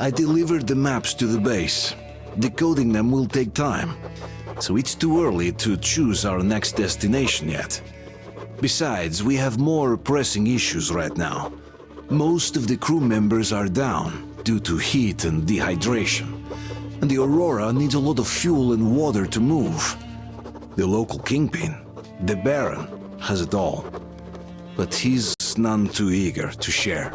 I delivered the maps to the base. Decoding them will take time, so it's too early to choose our next destination yet. Besides, we have more pressing issues right now. Most of the crew members are down due to heat and dehydration, and the Aurora needs a lot of fuel and water to move. The local kingpin, the Baron, has it all, but he's none too eager to share.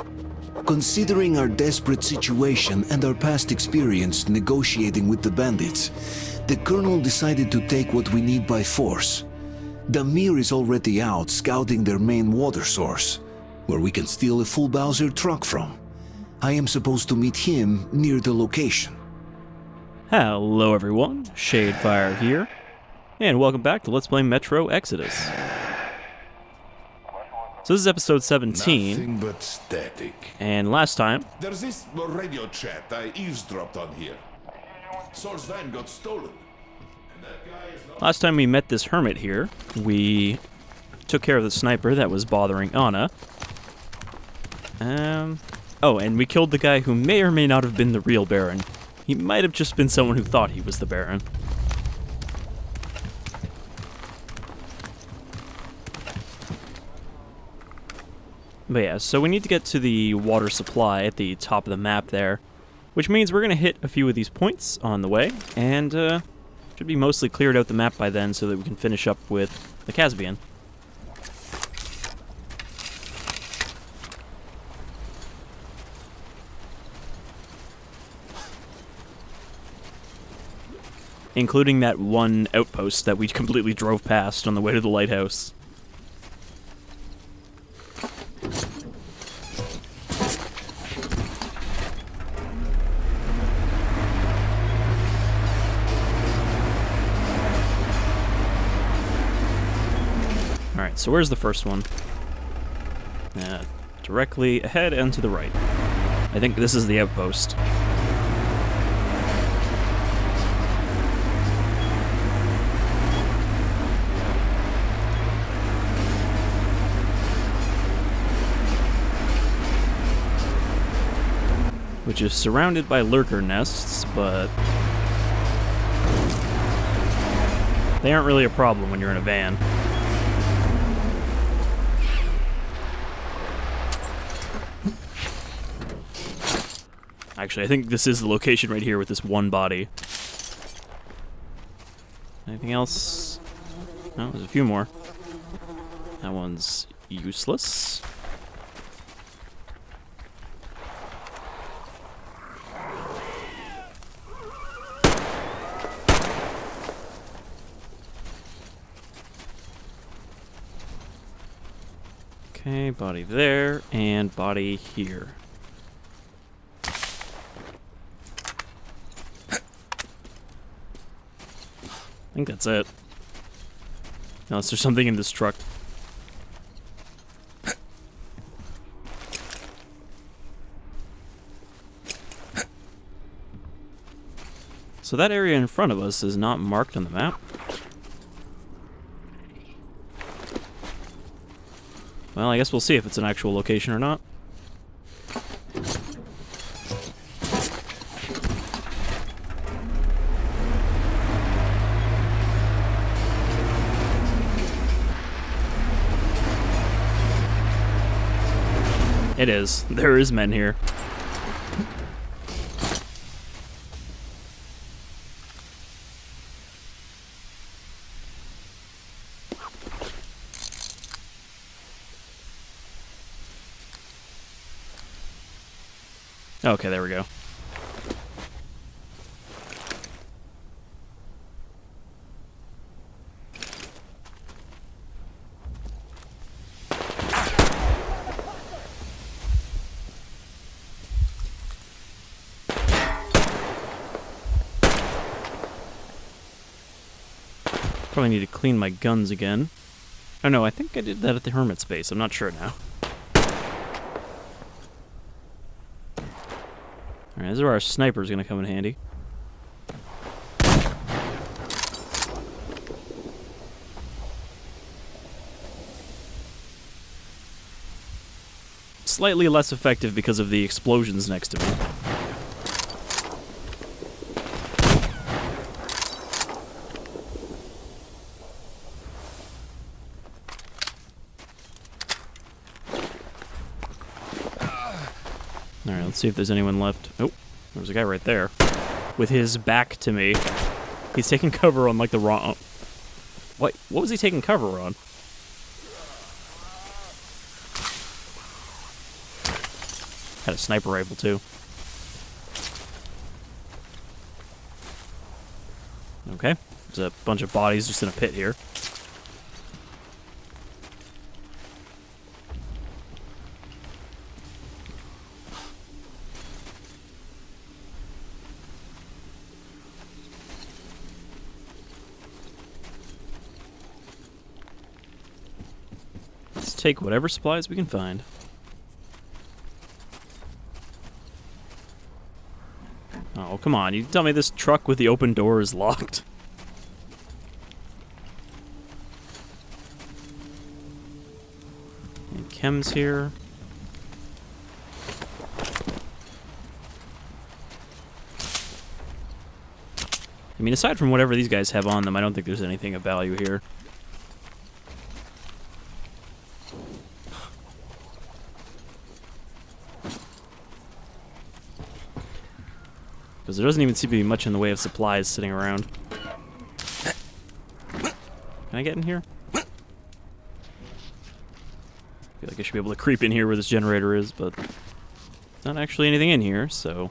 Considering our desperate situation and our past experience negotiating with the bandits, the Colonel decided to take what we need by force. Damir is already out scouting their main water source, where we can steal a full Bowser truck from. I am supposed to meet him near the location. Hello everyone, Shadefire here, and welcome back to Let's Play Metro Exodus. So this is episode 17, Nothing but static. and last time, There's this radio chat I eavesdropped on here. Source van got stolen. And that guy is not... we met this hermit here. We took care of the sniper that was bothering Anna. Oh, and we killed the guy who may or may not have been the real Baron. He might have just been someone who thought he was the Baron. But yeah, so we need to get to the water supply at the top of the map there, which means we're going to hit a few of these points on the way, and should be mostly cleared out the map by then so that we can finish up with the Caspian. Including that one outpost that we completely drove past on the way to the lighthouse. Alright, so where's the first one? Directly ahead and to the right. I think this is the outpost. Which is surrounded by lurker nests, but they aren't really a problem when you're in a van. Actually, I think this is the location right here with this one body. Anything else? No, there's a few more. That one's useless. Okay, body there, and body here. I think that's it. Unless there's something in this truck. So that area in front of us is not marked on the map. Well, I guess we'll see if it's an actual location or not. It is. There is men here. Okay, there we go. Probably need to clean my guns again. Oh no, I think I did that at the Hermit's base. I'm not sure now. Alright, this is where our sniper's gonna come in handy. Slightly less effective because of the explosions next to me. Alright, let's see if there's anyone left. Oh, there's a guy right there. With his back to me. He's taking cover on, like, the wrong... Oh. What was he taking cover on? Had a sniper rifle, too. Okay. There's a bunch of bodies just in a pit here. Let's take whatever supplies we can find. Oh, come on. You tell me this truck with the open door is locked. And Chem's here. I mean, aside from whatever these guys have on them, I don't think there's anything of value here. Because there doesn't even seem to be much in the way of supplies sitting around. Can I get in here? I feel like I should be able to creep in here where this generator is, but there's not actually anything in here, so...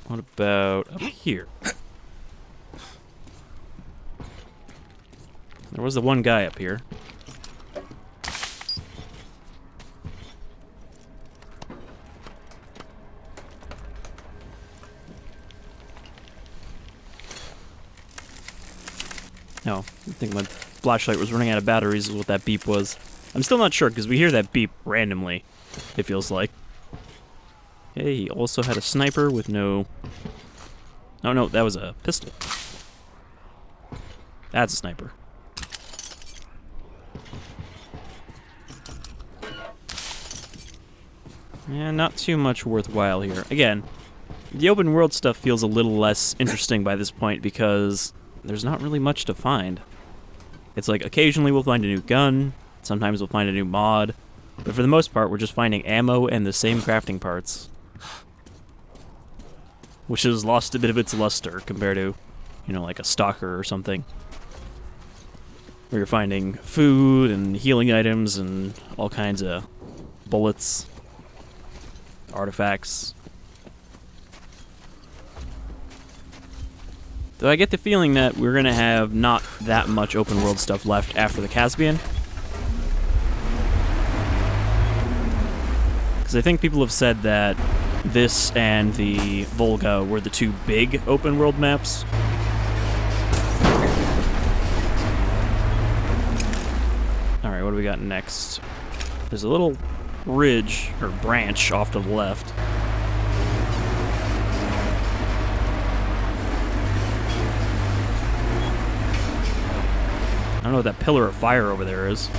What about up here? There was the one guy up here. No, I think my flashlight was running out of batteries is what that beep was. I'm still not sure, because we hear that beep randomly, it feels like. Okay, he also had a sniper with no... Oh, no, that was a pistol. That's a sniper. Yeah, not too much worthwhile here. Again, the open world stuff feels a little less interesting by this point because there's not really much to find. It's like occasionally we'll find a new gun, sometimes we'll find a new mod, but for the most part we're just finding ammo and the same crafting parts. Which has lost a bit of its luster compared to, you know, like a stalker or something. Where you're finding food and healing items and all kinds of bullets, artifacts. Though I get the feeling that we're going to have not that much open world stuff left after the Caspian. Because I think people have said that this and the Volga were the two big open world maps. Alright, what do we got next? There's a little ridge, or branch, off to the left. I don't know what that pillar of fire over there is.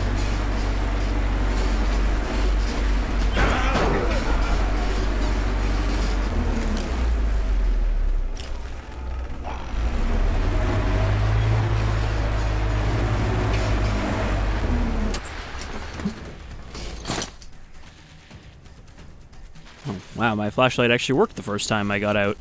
Oh, wow, my flashlight actually worked the first time I got out.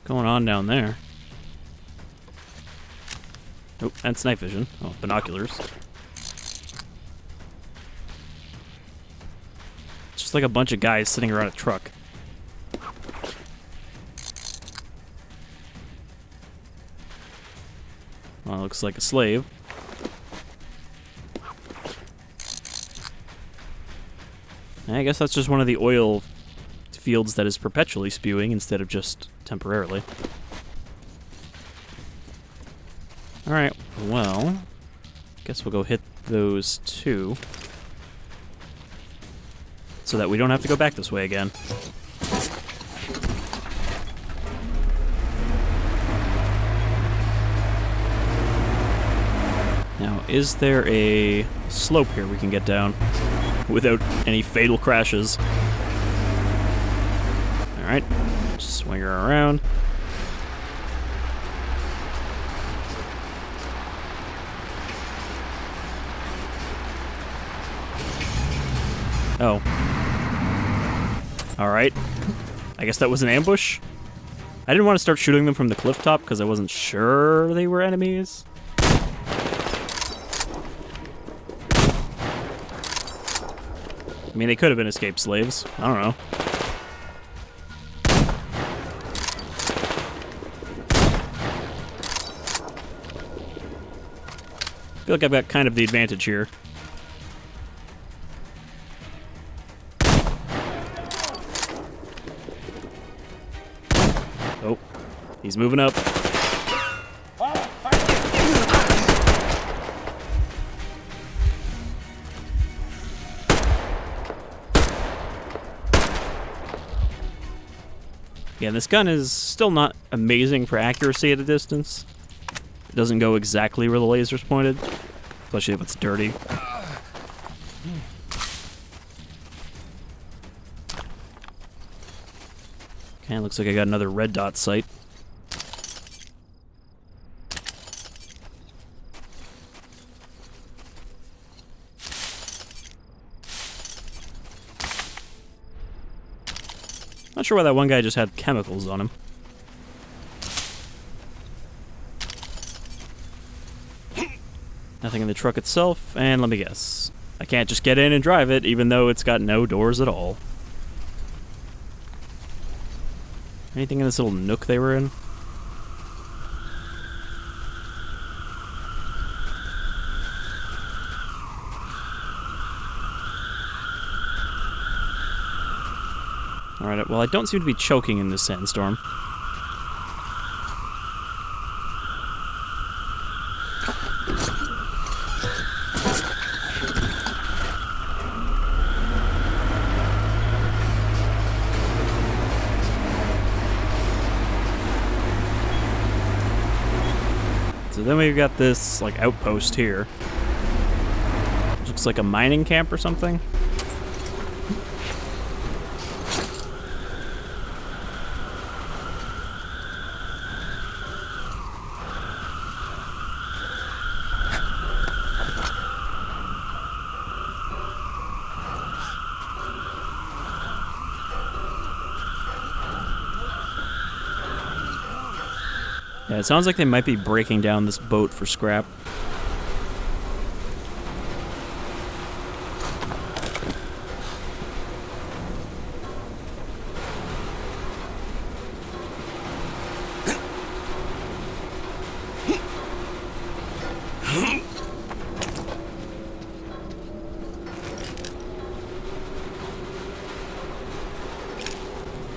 Going on down there? Oh, that's night vision. Oh, binoculars. It's just like a bunch of guys sitting around a truck. Well, looks like a slave. I guess that's just one of the oil fields that is perpetually spewing instead of just temporarily. Alright, well, guess we'll go hit those two. So that we don't have to go back this way again. Now, is there a slope here we can get down without any fatal crashes? Alright, swing her around. Oh. Alright. I guess that was an ambush? I didn't want to start shooting them from the cliff top because I wasn't sure they were enemies. I mean, they could have been escaped slaves. I don't know. I feel like I've got kind of the advantage here. Oh, he's moving up. Yeah, this gun is still not amazing for accuracy at a distance. It doesn't go exactly where the laser's pointed, especially if it's dirty. Okay, looks like I got another red dot sight. Not sure why that one guy just had chemicals on him. Nothing in the truck itself, and let me guess. I can't just get in and drive it, even though it's got no doors at all. Anything in this little nook they were in? Alright, well, I don't seem to be choking in this sandstorm. So then we've got this, like, outpost here. Looks like a mining camp or something. Yeah, it sounds like they might be breaking down this boat for scrap.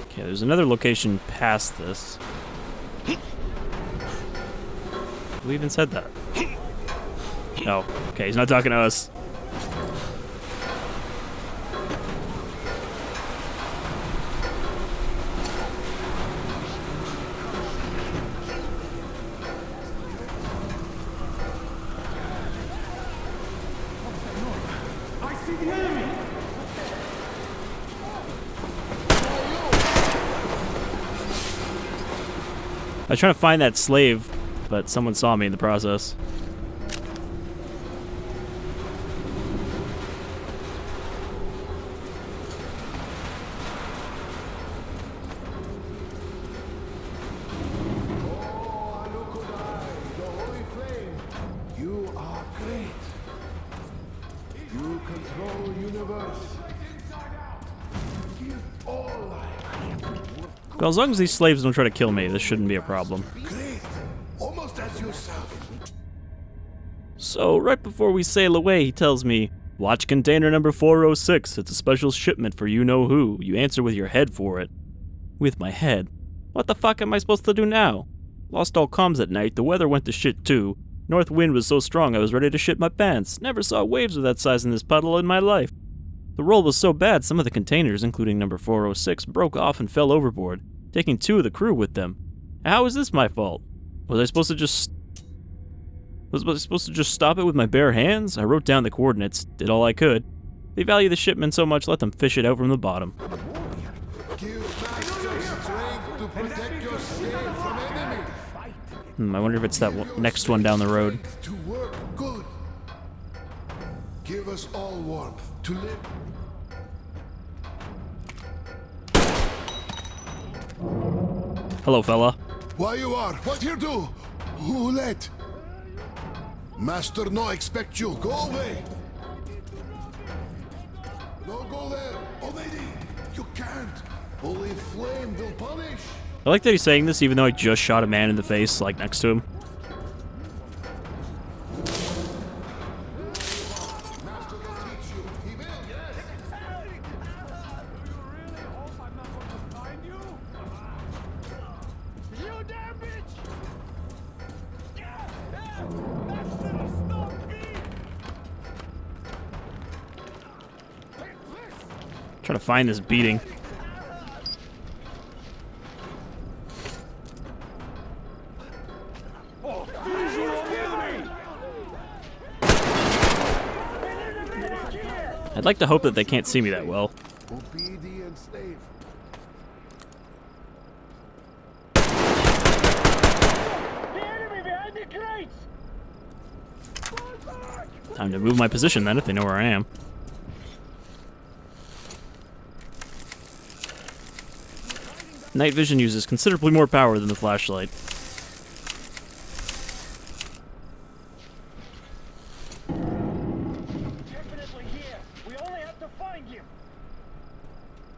Okay, there's another location past this. Who even said that? Oh, okay, he's not talking to us. I see the enemy! I was trying to find that slave, but someone saw me in the process. You are great. You control the universe. Give all life. Well, as long as these slaves don't try to kill me, this shouldn't be a problem. Great. Almost as yourself. So, right before we sail away, he tells me, "Watch container number 406. It's a special shipment for you-know-who. You answer with your head for it." With my head? What the fuck am I supposed to do now? Lost all comms at night, the weather went to shit too. North wind was so strong I was ready to shit my pants. Never saw waves of that size in this puddle in my life. The roll was so bad, some of the containers, including number 406, broke off and fell overboard, taking 2 of the crew with them. How is this my fault? Was I supposed to just stop it with my bare hands? I wrote down the coordinates, did all I could. They value the shipment so much, let them fish it out from the bottom. Give your strength to protect yourself from enemies. I wonder if it's that next one down the road. To work good. Give us all warmth to live. Hello, fella. Why you are? What you do? Who let? Master no expect you. Go away. No go there. Oh lady, you can't. Holy flame will punish. I like that he's saying this even though I just shot a man in the face, like, next to him. Master will teach you. He will, yes. You damn bitch! Master, stop me! Trying to find this beating. I'd like to hope that they can't see me that well. Obedient slave. The enemy behind the crates! Time to move my position then if they know where I am. Night vision uses considerably more power than the flashlight. Definitely here. We only have to find you.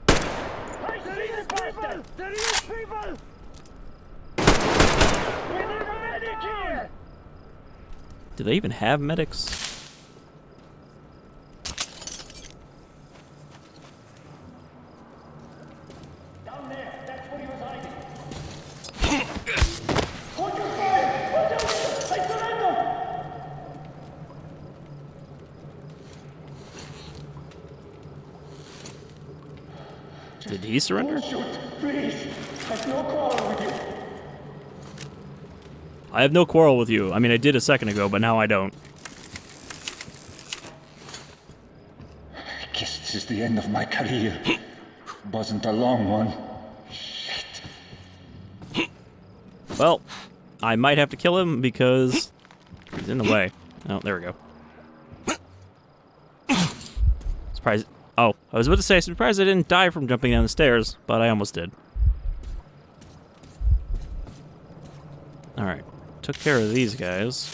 I see the bastard! There is people! We need a medic here! Do they even have medics? Down there, that's where he was hiding. Hold your fire! Hold down there! I surrender! Did he surrender? Shoot, please! I've no quarrel with you. I have no quarrel with you. I mean, I did a second ago, but now I don't. I guess this is the end of my career. Wasn't a long one. Well, I might have to kill him because he's in the way. Oh, there we go. Surprised. Oh, I was about to say, surprised I didn't die from jumping down the stairs, but I almost did. Alright, took care of these guys.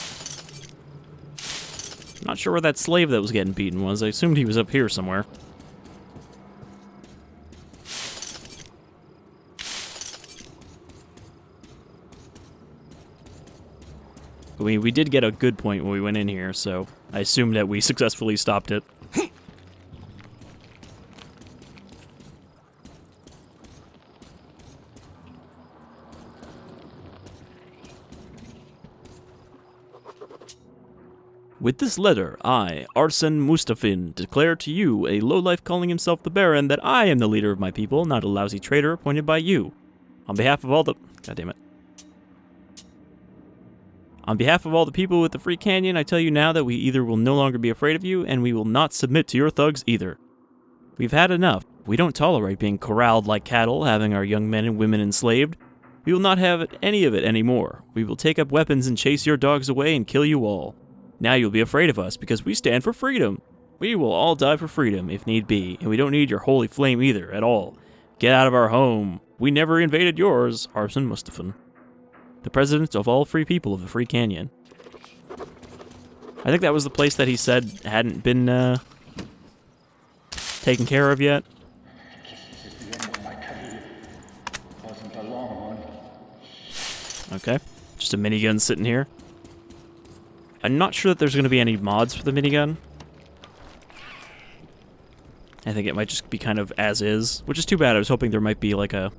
Not sure where that slave that was getting beaten was. I assumed he was up here somewhere. We did get a good point when we went in here, so I assumed that we successfully stopped it. With this letter, I, Arsen Mustafin, declare to you, a lowlife calling himself the Baron, that I am the leader of my people, not a lousy traitor appointed by you. On behalf of all the... God damn it. On behalf of all the people with the Free Canyon, I tell you now that we either will no longer be afraid of you, and we will not submit to your thugs either. We've had enough. We don't tolerate being corralled like cattle, having our young men and women enslaved. We will not have any of it anymore. We will take up weapons and chase your dogs away and kill you all. Now you'll be afraid of us, because we stand for freedom. We will all die for freedom, if need be, and we don't need your holy flame either, at all. Get out of our home. We never invaded yours, Arsen Mustafin, the president of all free people of the Free Canyon. I think that was the place that he said hadn't been, taken care of yet. This is the end of my career. Wasn't a long one. Okay, just a minigun sitting here. I'm not sure that there's going to be any mods for the minigun. I think it might just be kind of as is, which is too bad. I was hoping there might be like a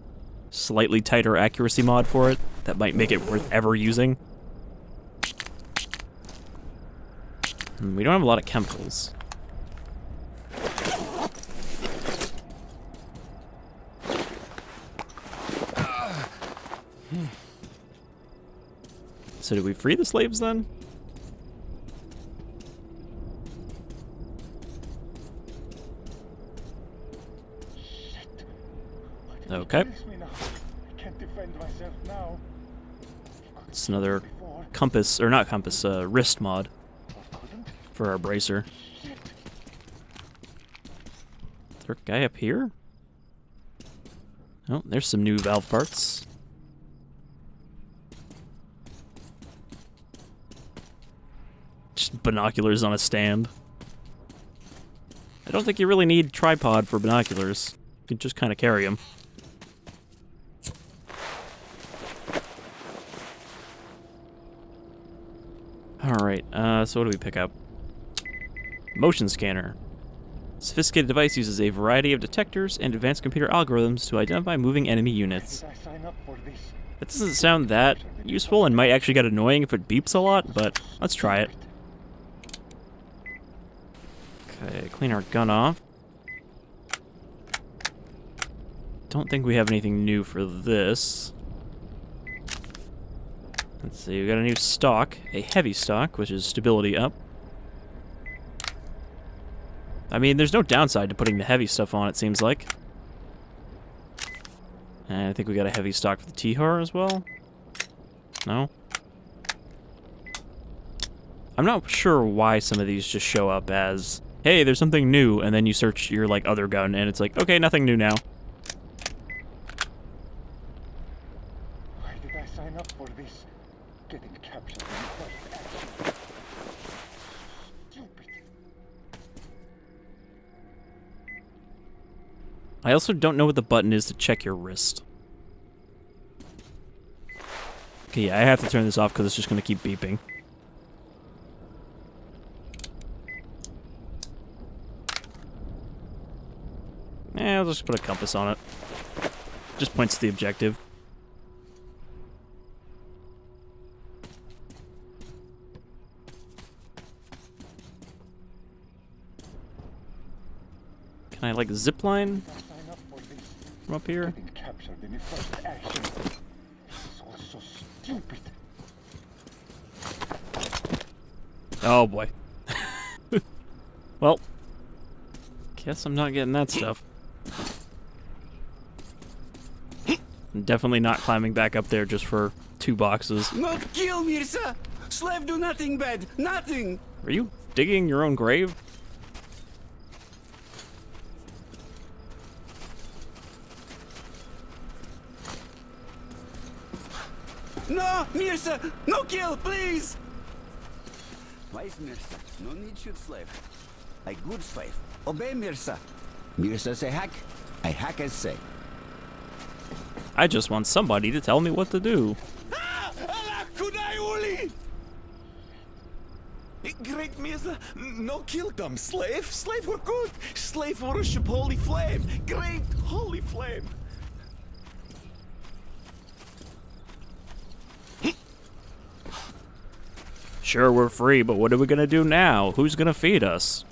slightly tighter accuracy mod for it that might make it worth ever using. We don't have a lot of chemicals. So did we free the slaves then? Okay. Kiss me now. can't defend myself now. It's another compass, or not compass, wrist mod for our bracer. Is there a guy up here? Oh, there's some new valve parts. Just binoculars on a stand. I don't think you really need tripod for binoculars. You can just kind of carry them. Alright, so what do we pick up? Motion scanner. Sophisticated device uses a variety of detectors and advanced computer algorithms to identify moving enemy units. Did I sign up for this? That doesn't sound that useful and might actually get annoying if it beeps a lot, but let's try it. Okay, clean our gun off. Don't think we have anything new for this. Let's see, we got a new stock, a heavy stock, which is stability up. I mean, there's no downside to putting the heavy stuff on, it seems like. And I think we got a heavy stock for the T-Har as well. No? I'm not sure why some of these just show up as, hey, there's something new, and then you search your, like, other gun, and it's like, okay, nothing new now. Why did I sign up for this? Getting captured in the first action. Stupid. I also don't know what the button is to check your wrist. Okay, yeah, I have to turn this off because it's just going to keep beeping. I'll just put a compass on it. Just points to the objective. Can I, like, zip line from up here? Getting captured in the first action. This is all so stupid. Oh, boy. Well, guess I'm not getting that stuff. I'm definitely not climbing back up there just for 2 boxes. Not kill Mirza! Slave do nothing bad, nothing! Are you digging your own grave? No, Mirza! No kill, please! Wise Mirza, no need shoot slave. A good slave. Obey Mirza. Mirza say hack, I hack as say. I just want somebody to tell me what to do. Great Mirza, no kill them. Slave were good. Slave worship holy flame. Great holy flame. Sure, we're free, but what are we gonna do now? Who's gonna feed us?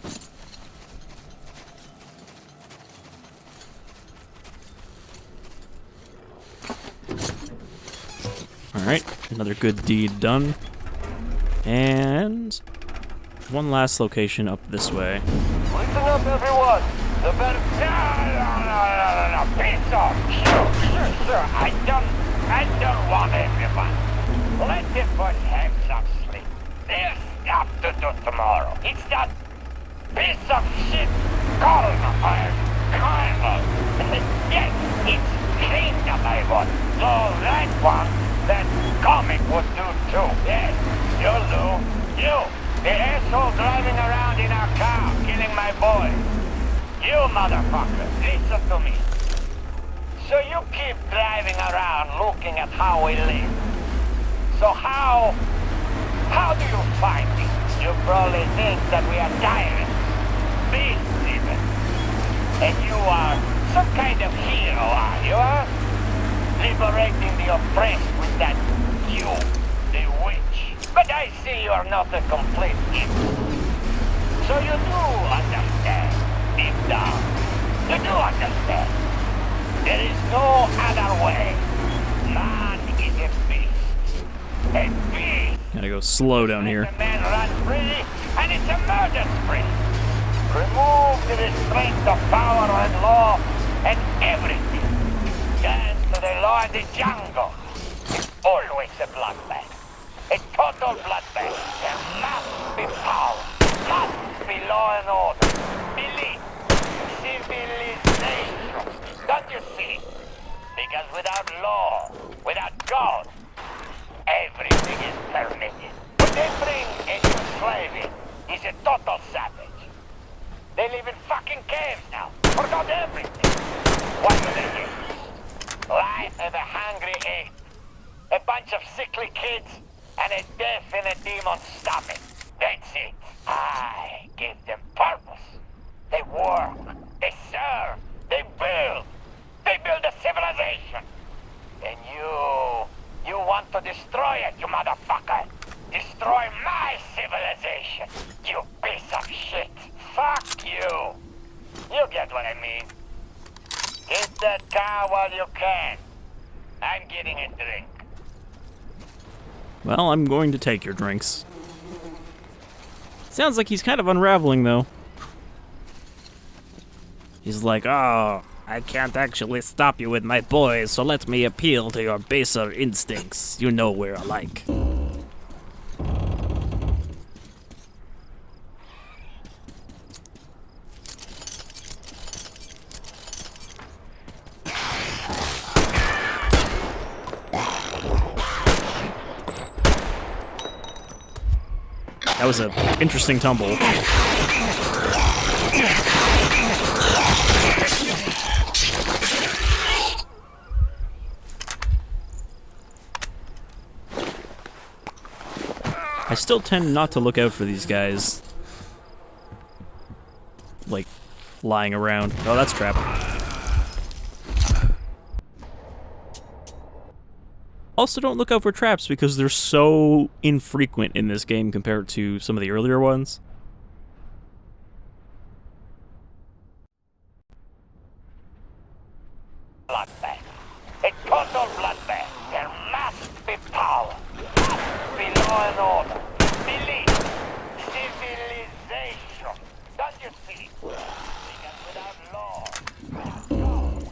Alright, another good deed done. And one last location up this way. Listen up, everyone. The better. No. Piss off. Sure. I don't want everyone. Let the boys have some sleep. There's stuff to do tomorrow. It's that piece of shit called Carnival. Yes, it's clean that I want. So that one, that comic would do too. Yes, you'll do. You, the asshole driving around in our car, killing my boy. You motherfucker, listen to me. So you keep driving around looking at how we live. So how do you find me? You probably think that we are tyrants, beasts even. And you are some kind of hero, are you, huh? Liberating the oppressed with that you, the witch. But I see you are not a complete idiot. So you do understand, deep down. You do understand. There is no other way. Man is a beast. A beast. Gotta go slow down here. The man runs free, and it's a murder spree. Remove the restraint of power and law, and everything can to the law of the jungle. Always a bloodbath. A total bloodbath. There must be power. Must be law and order. Belief. Civilization. Don't you see? Because without law, without God, everything is permitted. When they bring a new slave in, he's a total savage. They live in fucking caves now. Forgot everything. What do they do? Life of a hungry ape. A bunch of sickly kids and a death in a demon's stomach. That's it. I give them purpose. They work. They serve. They build. They build a civilization. And you want to destroy it, you motherfucker. Destroy my civilization, you piece of shit. Fuck you. You get what I mean. Hit that car while you can. I'm getting a drink. Well, I'm going to take your drinks. Sounds like he's kind of unraveling, though. He's like, oh, I can't actually stop you with my boys, so let me appeal to your baser instincts. You know we're alike. That was an interesting tumble. I still tend not to look out for these guys, like, lying around. Oh, that's trap. Also, don't look out for traps because they're so infrequent in this game compared to some of the earlier ones. Bloodbath. A total bloodbath. There must be power. Must be law and order. Belief. Civilization. Don't you see? Because without law, without God,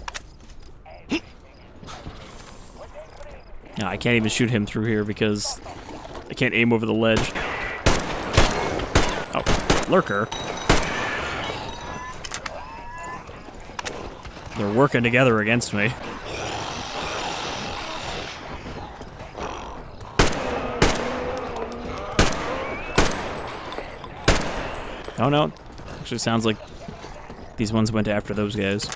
everything is what they bring. No, I can't even shoot him through here because I can't aim over the ledge. Oh, lurker. They're working together against me. Oh no, actually sounds like these ones went after those guys.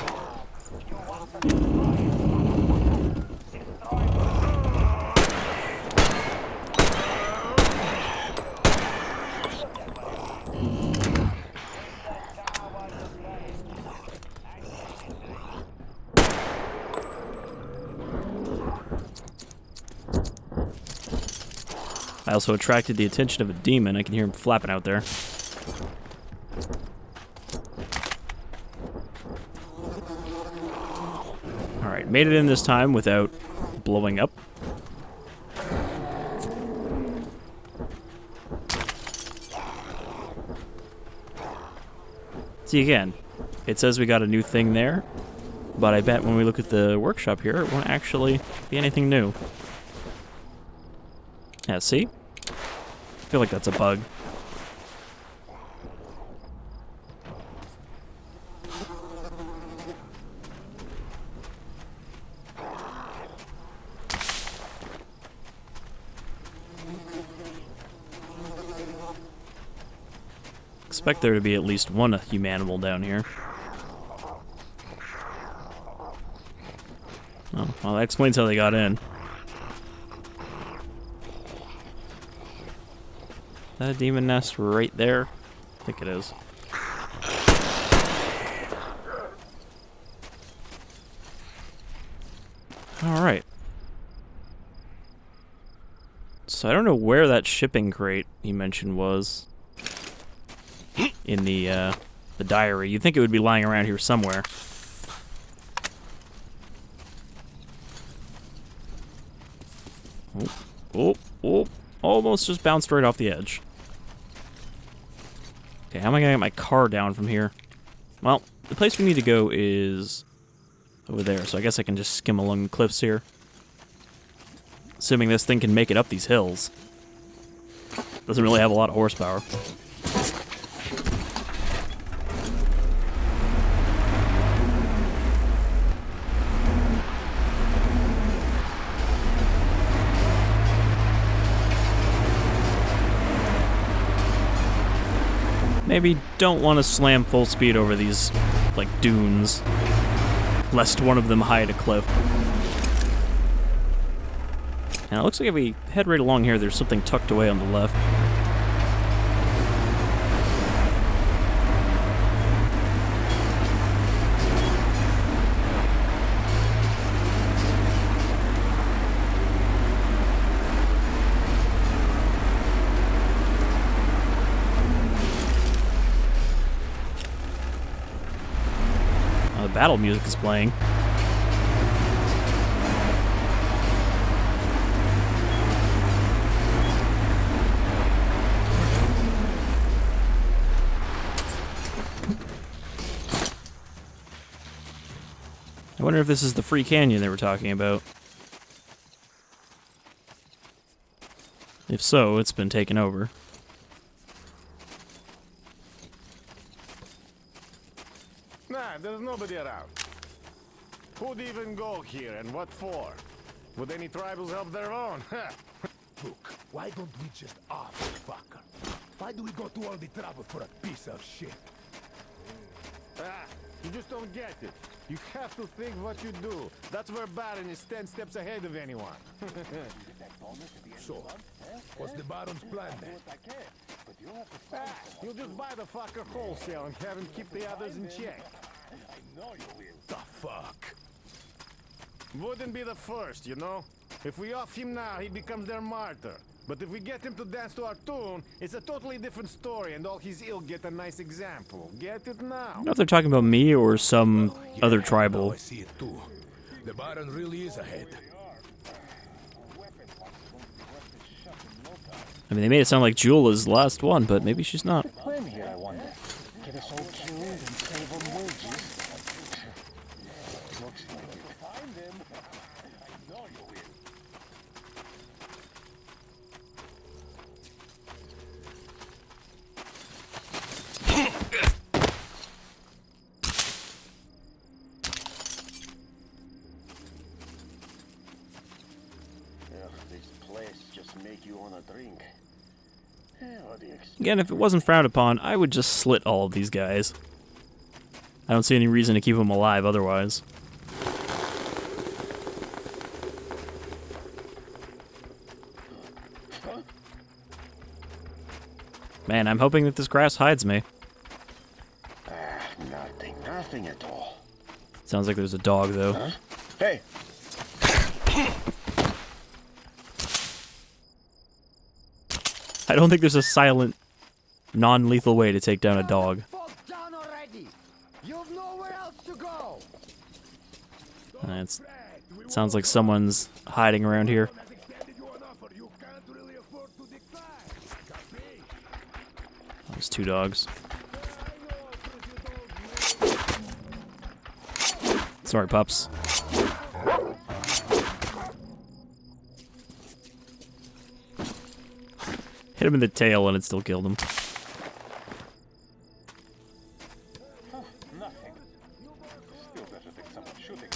I also attracted the attention of a demon. I can hear him flapping out there. Alright, made it in this time without blowing up. See, again, it says we got a new thing there, but I bet when we look at the workshop here, it won't actually be anything new. Yeah, see? I feel like that's a bug. Expect there to be at least one humanimal down here. Oh, well, that explains how they got in. Is that a demon nest right there? I think it is. Alright. So I don't know where that shipping crate you mentioned was in the diary. You'd think it would be lying around here somewhere. Oh, oh, oh. Almost just bounced right off the edge. Okay, how am I gonna get my car down from here? Well, the place we need to go is over there, so I guess I can just skim along the cliffs here. Assuming this thing can make it up these hills. Doesn't really have a lot of horsepower. Maybe don't want to slam full speed over these, like, dunes, lest one of them hide a cliff. Now, it looks like if we head right along here, there's something tucked away on the left. The battle music is playing. I wonder if this is the free canyon they were talking about. If so, it's been taken over. Nah, there's nobody around. Who'd even go here and what for? Would any tribals help their own? Look, why don't we just off the fucker? Why do we go to all the trouble for a piece of shit? You just don't get it. You have to think what you do. That's where Baron is 10 steps ahead of anyone. So, what's the Baron's plan then? You'll just buy the fucker wholesale and have him keep the others in check. The fuck? Wouldn't be the first, you know? If we off him now, he becomes their martyr. But if we get him to dance to our tune, it's a totally different story, and all his ill get a nice example. Get it now? I don't know if they're talking about me or some other tribal. I see it too. The Baron really is ahead. I mean, they made it sound like Jewel is the last one, but maybe she's not. Plan here, I wonder. Get us all killed and save on wages. Looks like it. Find him. I know you will. This place just make you wanna drink. What do you expect? Again, if it wasn't frowned upon, I would just slit all of these guys. I don't see any reason to keep them alive otherwise. Man, I'm hoping that this grass hides me. Nothing at all. Sounds like there's a dog, though. Huh? Hey! I don't think there's a silent, non-lethal way to take down a dog. Down already. You've nowhere else to go. It sounds like someone's hiding around here. There's two dogs. Sorry, pups. Hit him in the tail and it still killed him. Nothing. Still better than someone shooting.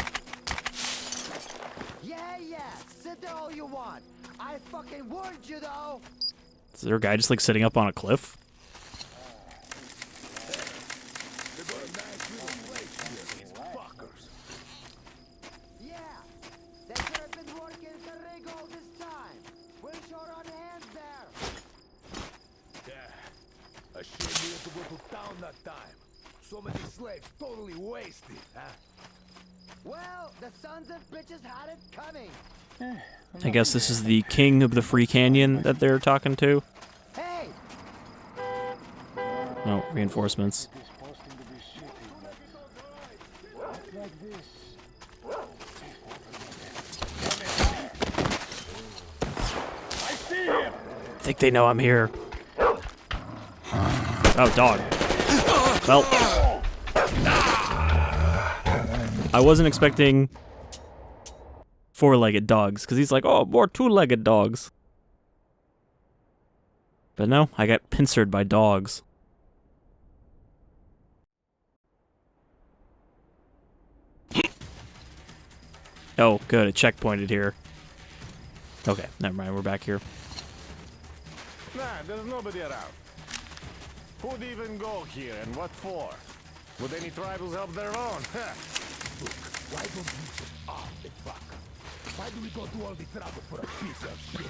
Yeah. Sit there all you want. I fucking warned you, though. Is there a guy just like sitting up on a cliff? Yeah. They could have been working the rig all this time. We're short on hands there. Yeah. A shame we had to go to town that time. So many slaves totally wasted, huh? Well, the sons of bitches had it coming. I guess this is the king of the free canyon that they're talking to. Hey! Oh, reinforcements. It's supposed to be shitty. Not like this. I see him! I think they know I'm here. Oh, dog. Well. I wasn't expecting four-legged dogs, because he's like, oh, more two-legged dogs. But no, I got pincered by dogs. Oh, good, it checkpointed here. Okay, never mind, we're back here. Nah, there's nobody around. Who'd even go here and what for? Would any tribals help their own? Look, why don't we just arm the fucker? Why do we go to all the trouble for a piece of shit?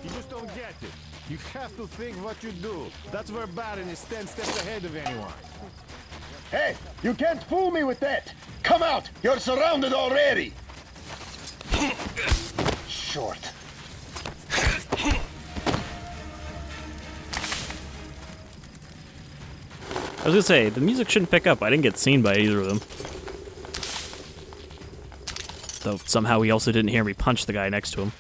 You just don't get it. You have to think what you do. That's where Baron is 10 steps ahead of anyone. Hey, you can't fool me with that! Come out! You're surrounded already! Short. I was gonna say, the music shouldn't pick up. I didn't get seen by either of them. Though somehow he also didn't hear me punch the guy next to him.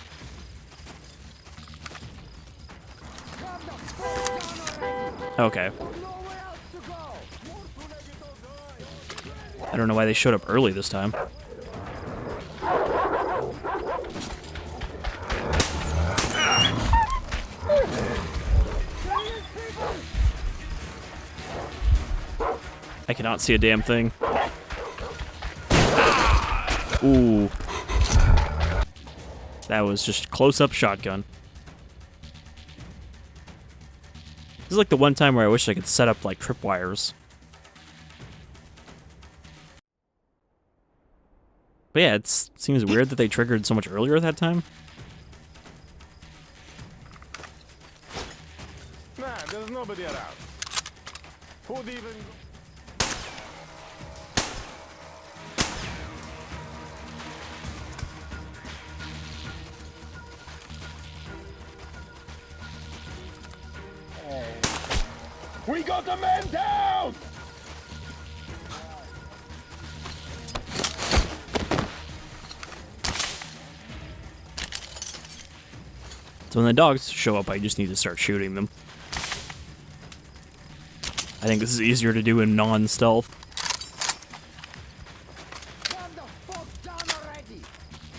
Okay. I don't know why they showed up early this time. I cannot see a damn thing. Ooh. That was just close-up shotgun. This is like the one time where I wish I could set up like tripwires. But yeah, it seems weird that they triggered so much earlier that time. Nah, there's nobody around. Who'd even... We got the man down! So when the dogs show up, I just need to start shooting them. I think this is easier to do in non-stealth. Calm the fuck down already!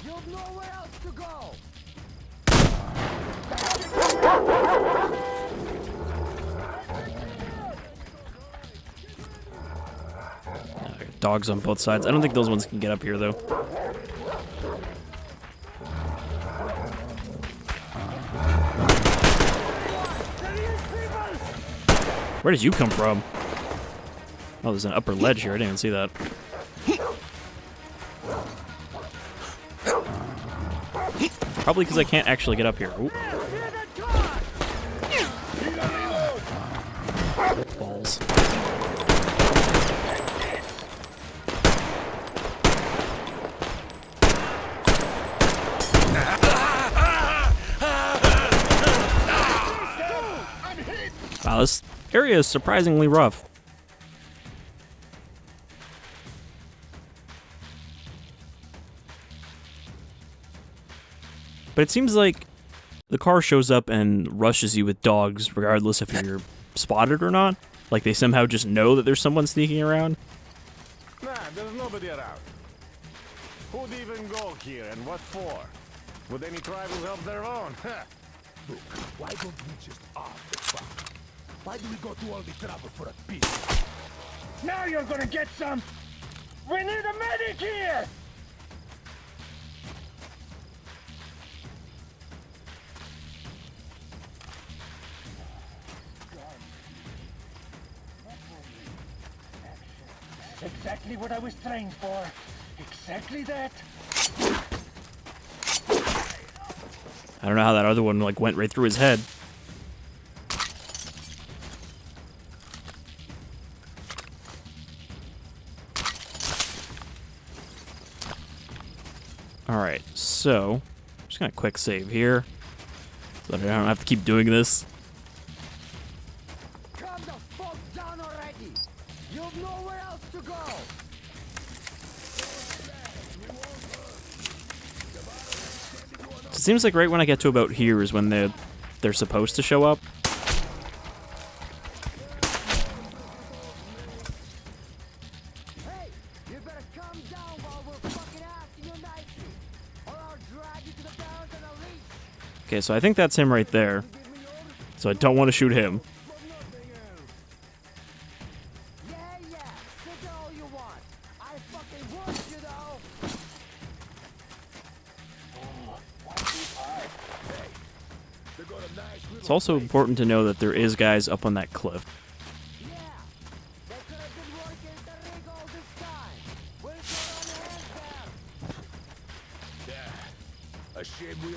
You've nowhere else to go! Dogs on both sides. I don't think those ones can get up here, though. Where did you come from? Oh, there's an upper ledge here. I didn't even see that. Probably because I can't actually get up here. Ooh. Balls. Wow, this area is surprisingly rough. But it seems like the car shows up and rushes you with dogs regardless if you're spotted or not. Like they somehow just know that there's someone sneaking around. Nah, there's nobody around. Who'd even go here and what for? Would any tribals help their own? Look, why don't we just arm the fucker? Why do we go to all the trouble for a piece? Now you're gonna get some! We need a medic here! Exactly what I was trained for. Exactly that. I don't know how that other one like went right through his head. Alright, so I'm just gonna quick save here so that I don't have to keep doing this. Calm the fuck down already! You've nowhere else to go! It seems like right when I get to about here is when they're supposed to show up. Hey, Okay, so I think that's him right there. So I don't want to shoot him. Yeah, take all you want. I fucking want you though. It's also important to know that there is guys up on that cliff. Yeah, they could have been working the rig all this time. We're short on hands there. A shame we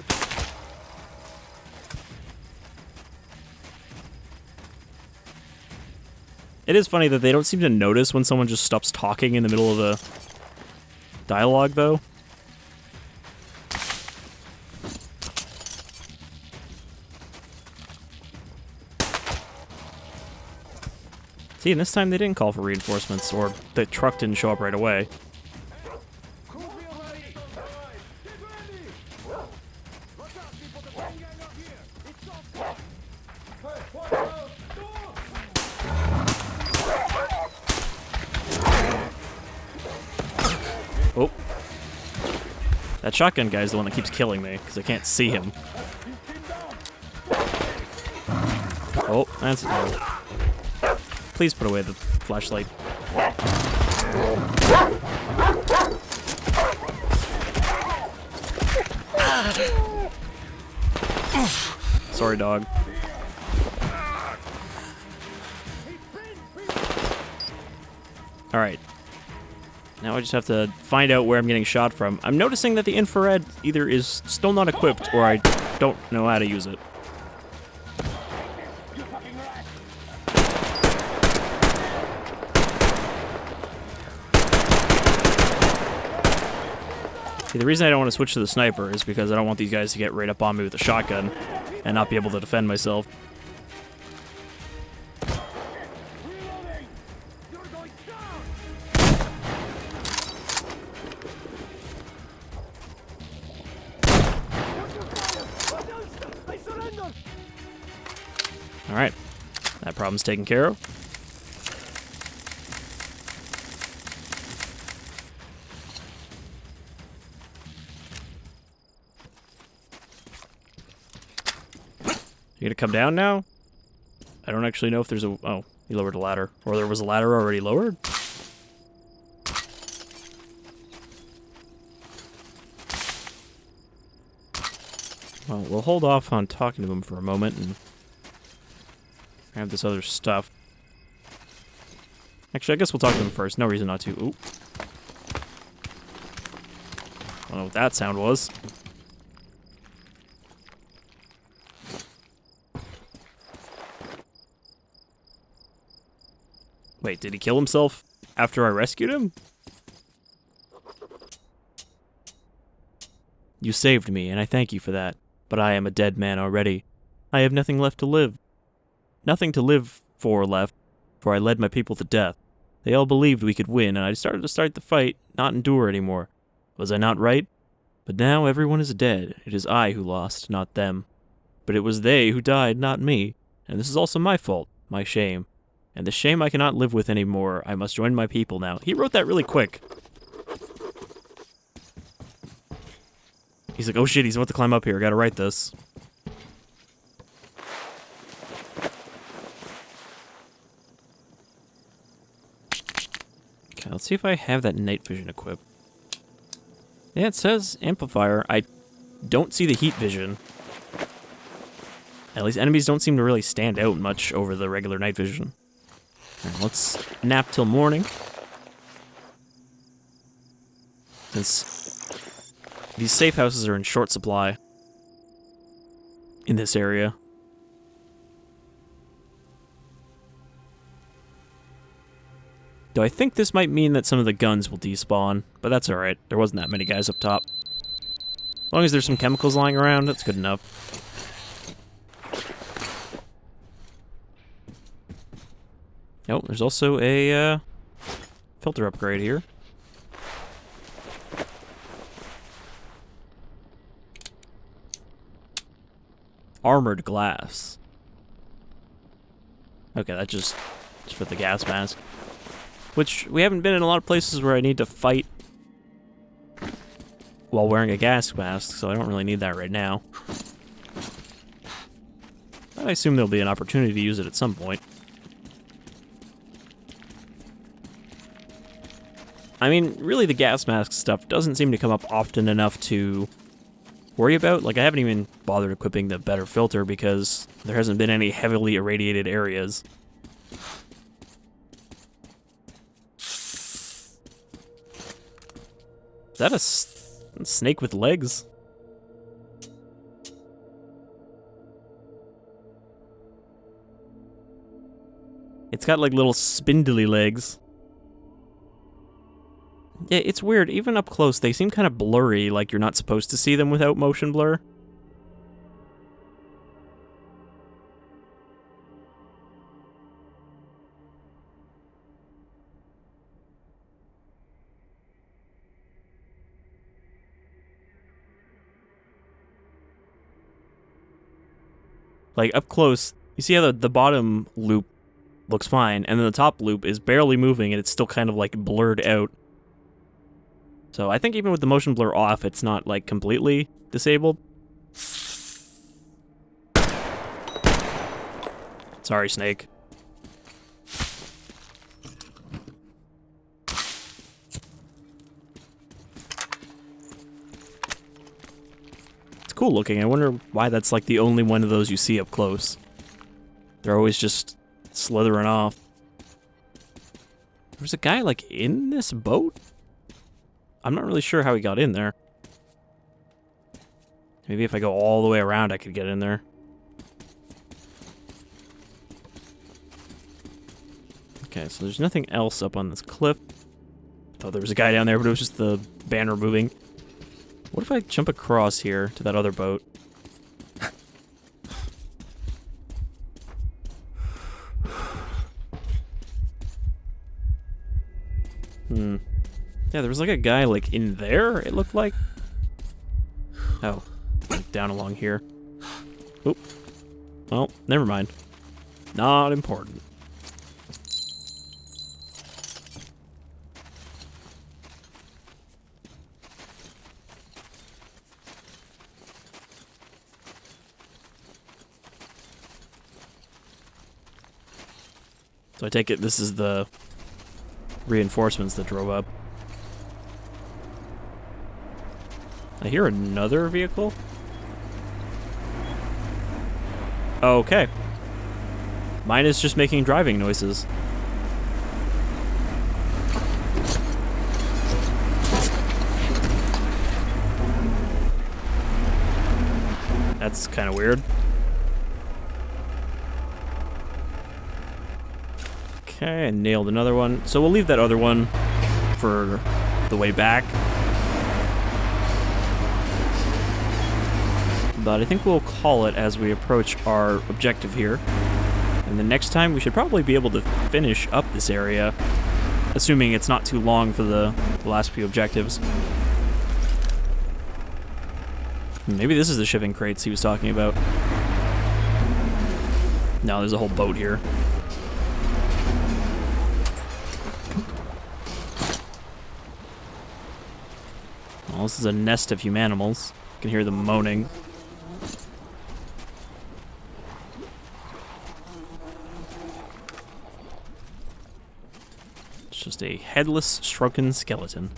It is funny that they don't seem to notice when someone just stops talking in the middle of a dialogue, though. See, and this time they didn't call for reinforcements, or the truck didn't show up right away. Oh. That shotgun guy's the one that keeps killing me, because I can't see him. Oh, that's it. Please put away the flashlight. Sorry, dog. Alright. Now I just have to find out where I'm getting shot from. I'm noticing that the infrared either is still not equipped or I don't know how to use it. See, the reason I don't want to switch to the sniper is because I don't want these guys to get right up on me with a shotgun and not be able to defend myself. Alright, that problem's taken care of. You gonna come down now? I don't actually know if there's a... Oh, he lowered a ladder. Or there was a ladder already lowered? Well, we'll hold off on talking to him for a moment and grab this other stuff. Actually, I guess we'll talk to him first. No reason not to. Ooh. I don't know what that sound was. Wait, did he kill himself after I rescued him? You saved me, and I thank you for that. But I am a dead man already. I have nothing left to live. Nothing to live for left, for I led my people to death. They all believed we could win, and I started to start the fight, not endure anymore. Was I not right? But now everyone is dead. It is I who lost, not them. But it was they who died, not me. And this is also my fault, my shame. And the shame I cannot live with anymore. I must join my people now. He wrote that really quick. He's like, oh shit, he's about to climb up here. Gotta write this. Okay, let's see if I have that night vision equipped. Yeah, it says amplifier. I don't see the heat vision. At least enemies don't seem to really stand out much over the regular night vision. Right, let's nap till morning. Since these safe houses are in short supply in this area. Though I think this might mean that some of the guns will despawn, but that's alright. There wasn't that many guys up top. As long as there's some chemicals lying around, that's good enough. Oh, there's also a filter upgrade here. Armored glass. Okay, that's just for the gas mask. Which, we haven't been in a lot of places where I need to fight while wearing a gas mask, so I don't really need that right now. I assume there'll be an opportunity to use it at some point. I mean, really the gas mask stuff doesn't seem to come up often enough to worry about. Like, I haven't even bothered equipping the better filter because there hasn't been any heavily irradiated areas. Is that a snake with legs? It's got like little spindly legs. Yeah, it's weird. Even up close, they seem kind of blurry, like you're not supposed to see them without motion blur. Like, up close, you see how the bottom loop looks fine, and then the top loop is barely moving, and it's still kind of, like, blurred out. So I think even with the motion blur off, it's not, like, completely disabled. Sorry, Snake. Cool looking. I wonder why that's like the only one of those you see up close. They're always just slithering off. There's a guy like in this boat? I'm not really sure how he got in there. Maybe if I go all the way around I could get in there. Okay, so there's nothing else up on this cliff. Thought there was a guy down there, but it was just the banner moving. What if I jump across here to that other boat? Yeah, there was like a guy like in there, it looked like. Oh, like down along here. Oop. Well, never mind. Not important. So I take it this is the reinforcements that drove up. I hear another vehicle. Okay. Mine is just making driving noises. That's kind of weird. Okay, I nailed another one. So we'll leave that other one for the way back. But I think we'll call it as we approach our objective here. And the next time we should probably be able to finish up this area, assuming it's not too long for the last few objectives. Maybe this is the shipping crates he was talking about. No, there's a whole boat here. Well, this is a nest of humanimals. You can hear them moaning. It's just a headless, shrunken skeleton.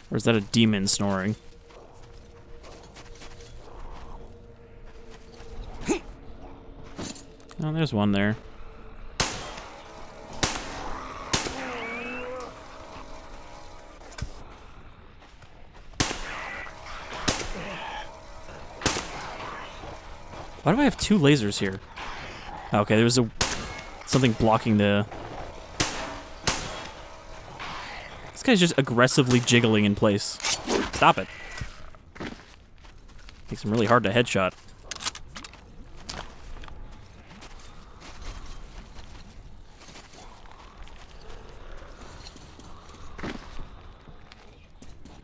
Or is that a demon snoring? Oh, there's one there. Why do I have two lasers here? Okay, there was something blocking the... This guy's just aggressively jiggling in place. Stop it. Makes him really hard to headshot.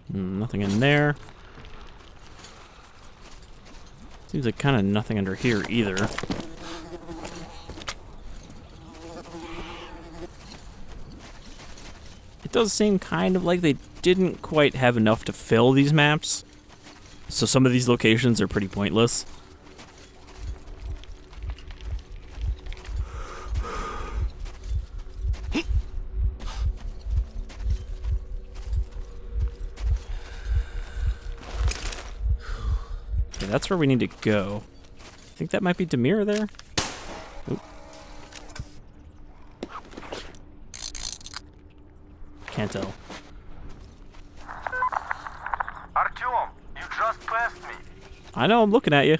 Nothing in there. Seems like kind of nothing under here either. It does seem kind of like they didn't quite have enough to fill these maps. So some of these locations are pretty pointless. Okay, that's where we need to go. I think that might be Damir there. Oop. Can't tell. Artyom, you just passed me. I know, I'm looking at you.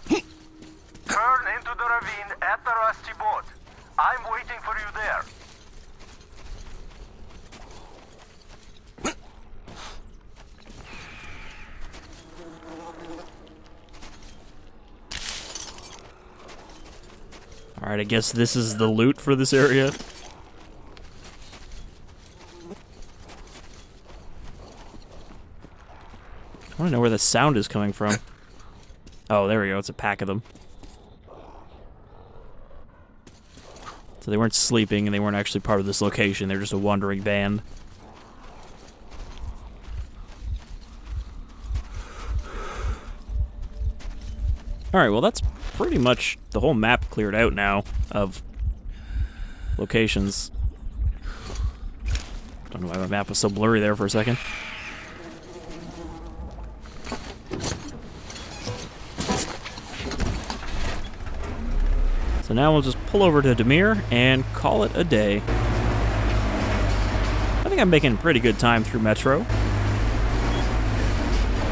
Turn into the ravine at the rusty boat. I'm waiting for you there. Alright, I guess this is the loot for this area. I want to know where the sound is coming from. Oh, there we go. It's a pack of them. So they weren't sleeping and they weren't actually part of this location. They're just a wandering band. Alright, well that's pretty much the whole map cleared out now of locations. Don't know why my map was so blurry there for a second. So now we'll just pull over to Damir and call it a day. I think I'm making pretty good time through Metro,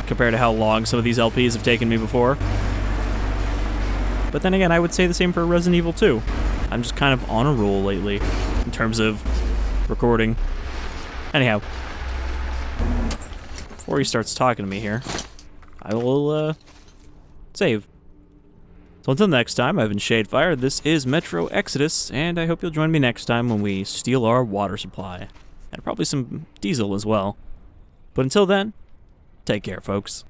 compared to how long some of these LPs have taken me before. But then again, I would say the same for Resident Evil 2. I'm just kind of on a roll lately, in terms of recording. Anyhow, before he starts talking to me here, I will, save. So until next time, I've been Shadefire, this is Metro Exodus, and I hope you'll join me next time when we steal our water supply. And probably some diesel as well. But until then, take care, folks.